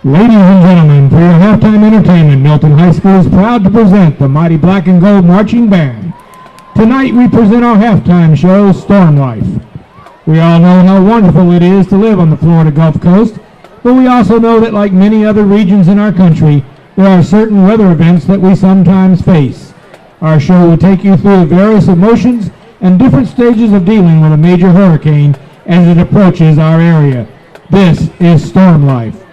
Ladies and gentlemen, for your halftime entertainment, Milton High School is proud to present the Mighty Black and Gold Marching Band. Tonight we present our halftime show, Storm Life. We all know how wonderful it is to live on the Florida Gulf Coast, but we also know that like many other regions in our country, there are certain weather events that we sometimes face. Our show will take you through the various emotions and different stages of dealing with a major hurricane as it approaches our area. This is Storm Life.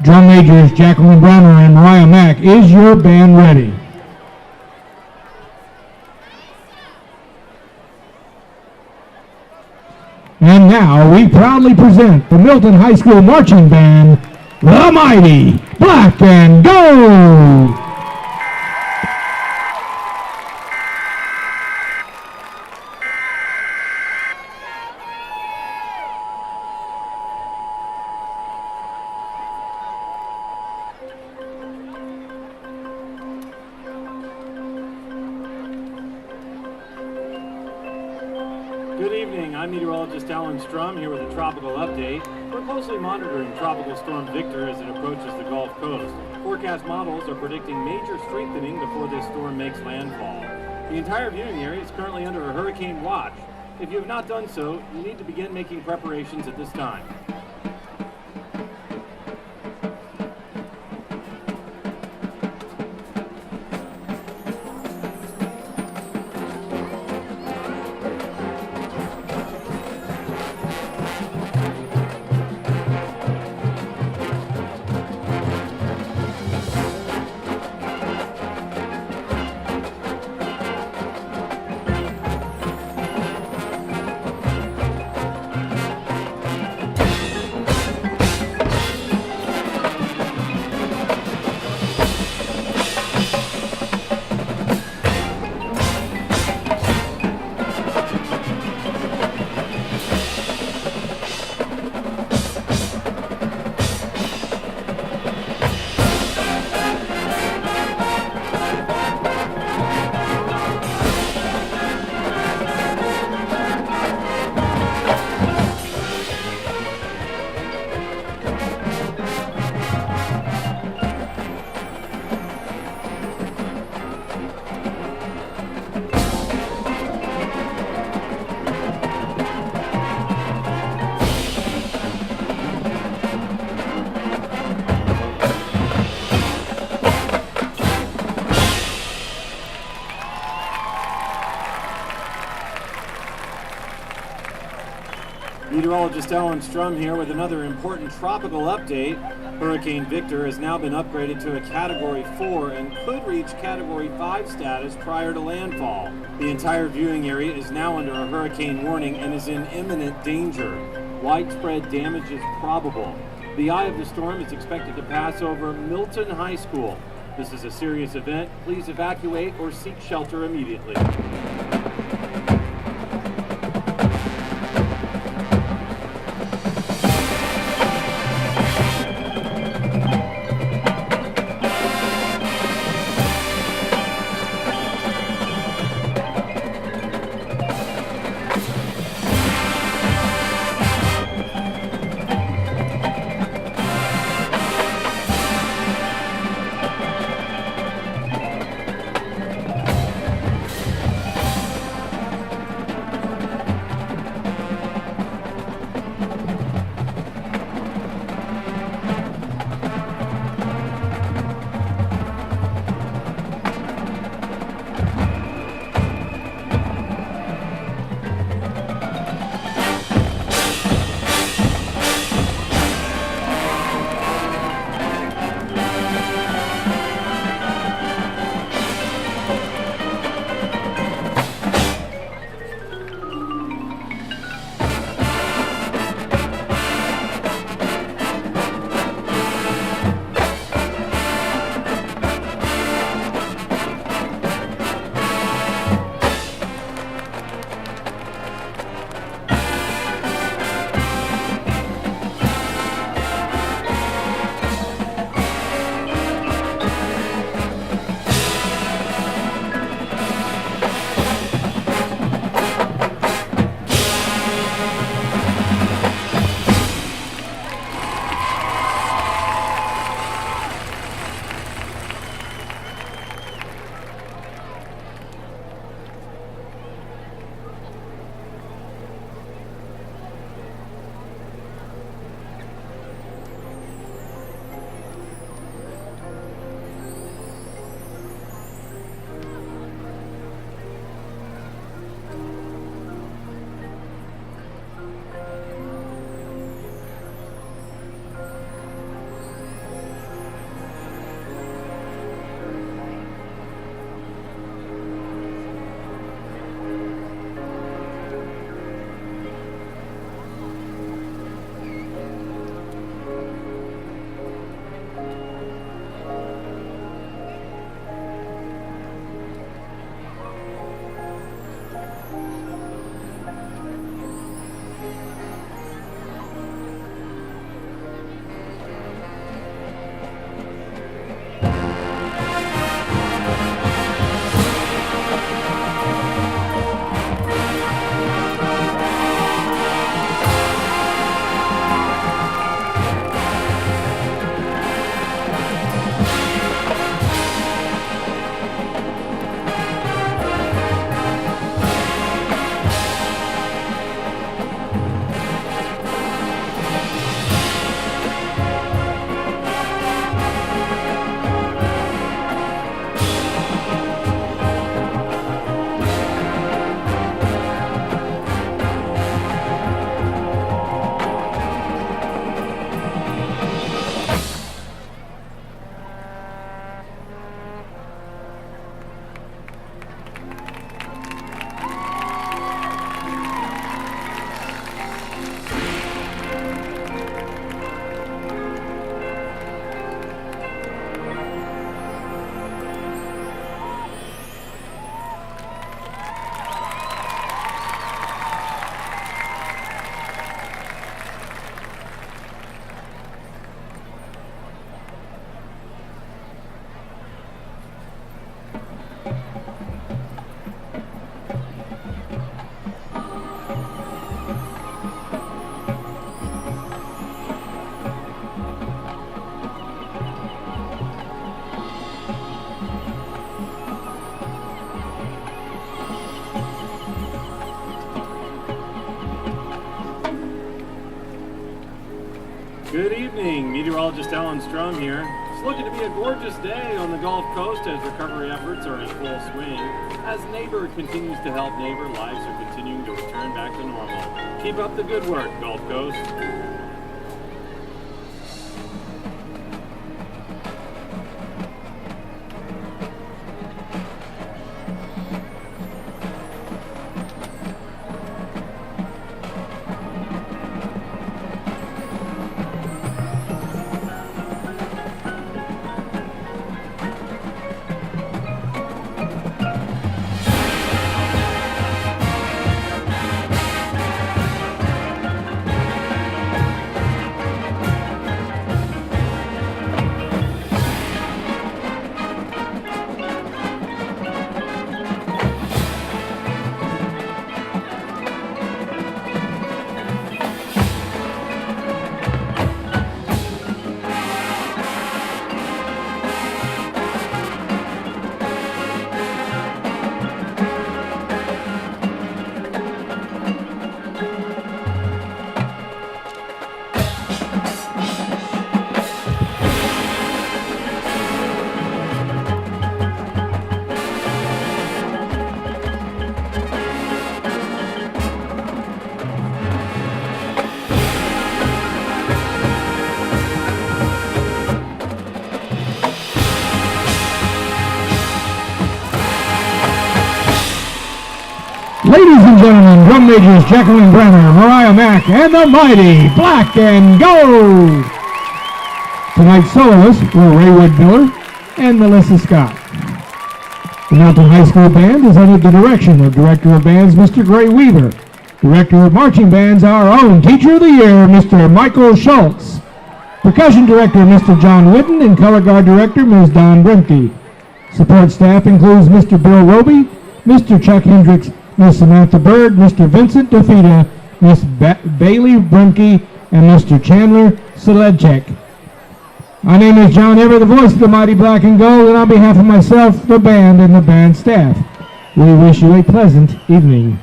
Drum majors Jacqueline Browner and Mariah Mack, is your band ready? And now we proudly present the Milton High School Marching Band, the Mighty Black and Gold! Good evening, I'm meteorologist Alan Strum here with a tropical update. We're closely monitoring Tropical Storm Victor as it approaches the Gulf Coast. Forecast models are predicting major strengthening before this storm makes landfall. The entire viewing area is currently under a hurricane watch. If you have not done so, you need to begin making preparations at this time. Meteorologist Alan Strum here with another important tropical update. Hurricane Victor has now been upgraded to a Category 4 and could reach Category 5 status prior to landfall. The entire viewing area is now under a hurricane warning and is in imminent danger. Widespread damage is probable. The eye of the storm is expected to pass over Milton High School. This is a serious event. Please evacuate or seek shelter immediately. Good evening, meteorologist Alan Strum here. It's looking to be a gorgeous day on the Gulf Coast as recovery efforts are in full swing. As neighbor continues to help neighbor, lives are continuing to return back to normal. Keep up the good work, Gulf Coast. Ladies and gentlemen, drum majors Jacqueline Brenner, Mariah Mack, and the mighty Black and Gold. Tonight's soloists were Raywood Miller and Melissa Scott. The Milton High School Band is under the direction of Director of Bands, Mr. Gray Weaver. Director of Marching Bands, our own Teacher of the Year, Mr. Michael Schultz. Percussion Director, Mr. John Whitten, and Color Guard Director, Ms. Dawn Brimke. Support staff includes Mr. Bill Roby, Mr. Chuck Hendricks, Ms. Samantha Bird, Mr. Vincent DeFita, Ms. Bailey Brimke, and Mr. Chandler Seledchek. My name is John Ever, the voice of the mighty Black and Gold, and on behalf of myself, the band, and the band staff, we wish you a pleasant evening.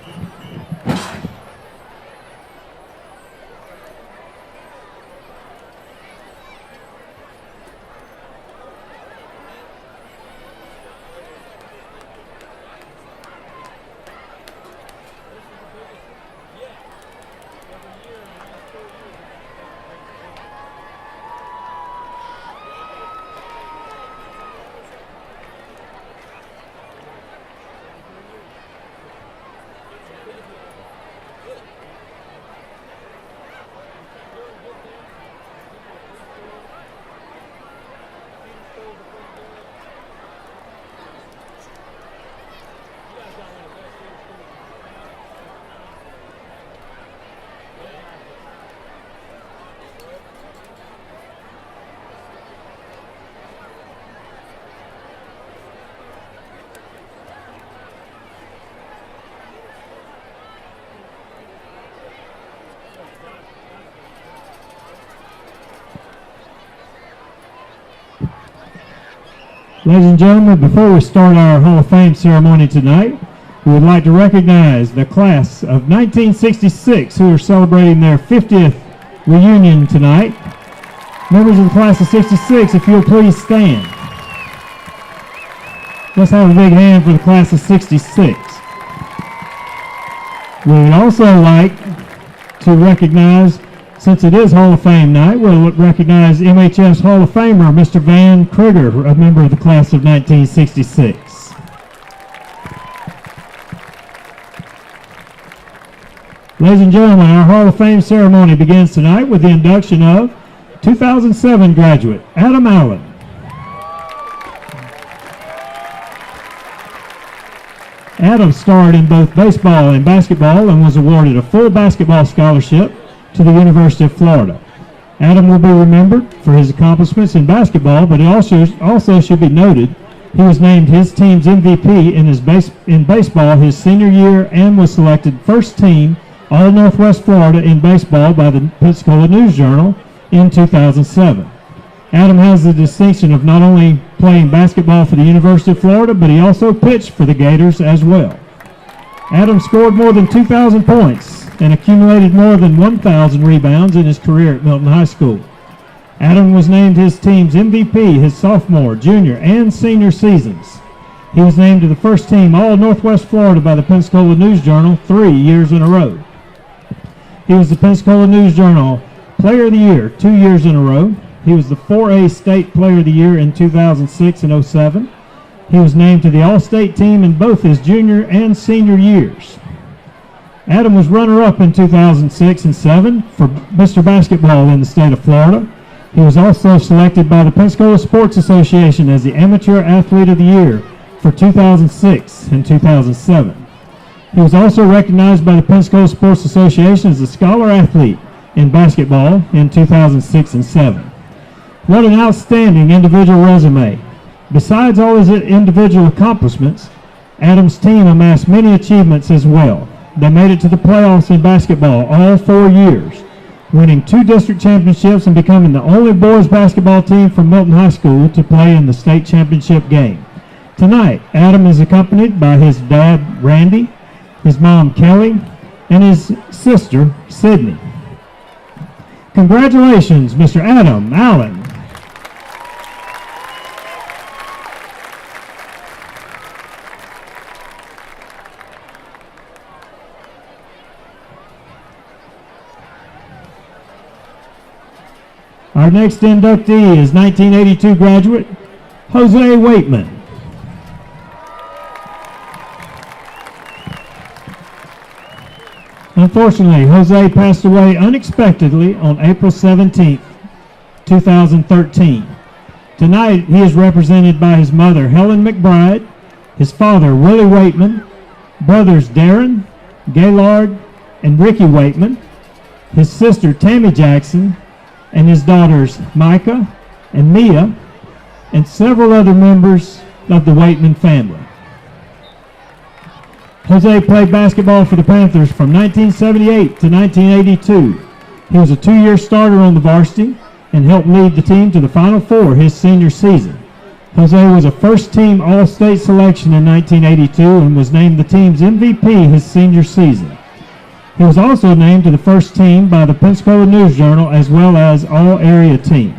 Ladies and gentlemen, before we start our Hall of Fame ceremony tonight, we would like to recognize the class of 1966 who are celebrating their 50th reunion tonight. Members of the class of 66, if you'll please stand. Let's have a big hand for the class of 66. We would also like to recognize, since it is Hall of Fame night, we'll recognize MHS Hall of Famer, Mr. Van Krieger, a member of the class of 1966. Ladies and gentlemen, our Hall of Fame ceremony begins tonight with the induction of 2007 graduate, Adam Allen. Adam starred in both baseball and basketball and was awarded a full basketball scholarship to the University of Florida. Adam will be remembered for his accomplishments in basketball, but it also should be noted he was named his team's MVP in baseball his senior year and was selected first team All-Northwest Florida in baseball by the Pensacola News-Journal in 2007. Adam has the distinction of not only playing basketball for the University of Florida, but he also pitched for the Gators as well. Adam scored more than 2,000 points and accumulated more than 1,000 rebounds in his career at Milton High School. Adam was named his team's MVP his sophomore, junior, and senior seasons. He was named to the first team All-Northwest Florida by the Pensacola News-Journal 3 years in a row. He was the Pensacola News-Journal Player of the Year 2 years in a row. He was the 4A State Player of the Year in 2006 and 07. He was named to the All-State team in both his junior and senior years. Adam was runner-up in 2006 and 07 for Mr. Basketball in the state of Florida. He was also selected by the Pensacola Sports Association as the Amateur Athlete of the Year for 2006 and 2007. He was also recognized by the Pensacola Sports Association as a Scholar Athlete in basketball in 2006 and 07. What an outstanding individual resume. Besides all his individual accomplishments, Adam's team amassed many achievements as well. They made it to the playoffs in basketball all 4 years, winning 2 district championships and becoming the only boys basketball team from Milton High School to play in the state championship game. Tonight, Adam is accompanied by his dad, Randy, his mom, Kelly, and his sister, Sydney. Congratulations, Mr. Adam Allen. Our next inductee is 1982 graduate, Jose Waitman. Unfortunately, Jose passed away unexpectedly on April 17, 2013. Tonight, he is represented by his mother, Helen McBride, his father, Willie Waitman, brothers Darren, Gaylord, and Ricky Waitman, his sister, Tammy Jackson, and his daughters Micah and Mia, and several other members of the Waitman family. Jose played basketball for the Panthers from 1978 to 1982. He was a 2-year starter on the varsity and helped lead the team to the Final Four his senior season. Jose was a first-team All-State selection in 1982 and was named the team's MVP his senior season. He was also named to the first team by the Pensacola News-Journal as well as All-Area team.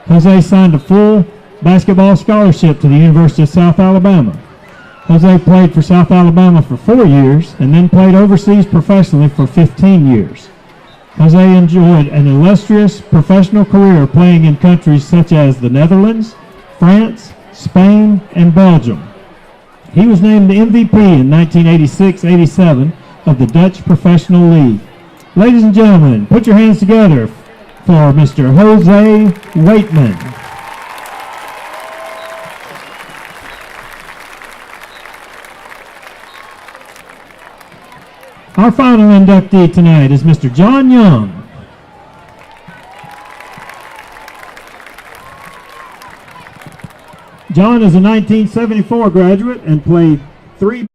Jose signed a full basketball scholarship to the University of South Alabama. Jose played for South Alabama for 4 years and then played overseas professionally for 15 years. Jose enjoyed an illustrious professional career playing in countries such as the Netherlands, France, Spain, and Belgium. He was named the MVP in 1986-87 of the Dutch Professional League. Ladies and gentlemen, put your hands together for Mr. Jose Waitman. Our final inductee tonight is Mr. John Young. John is a 1974 graduate and played 3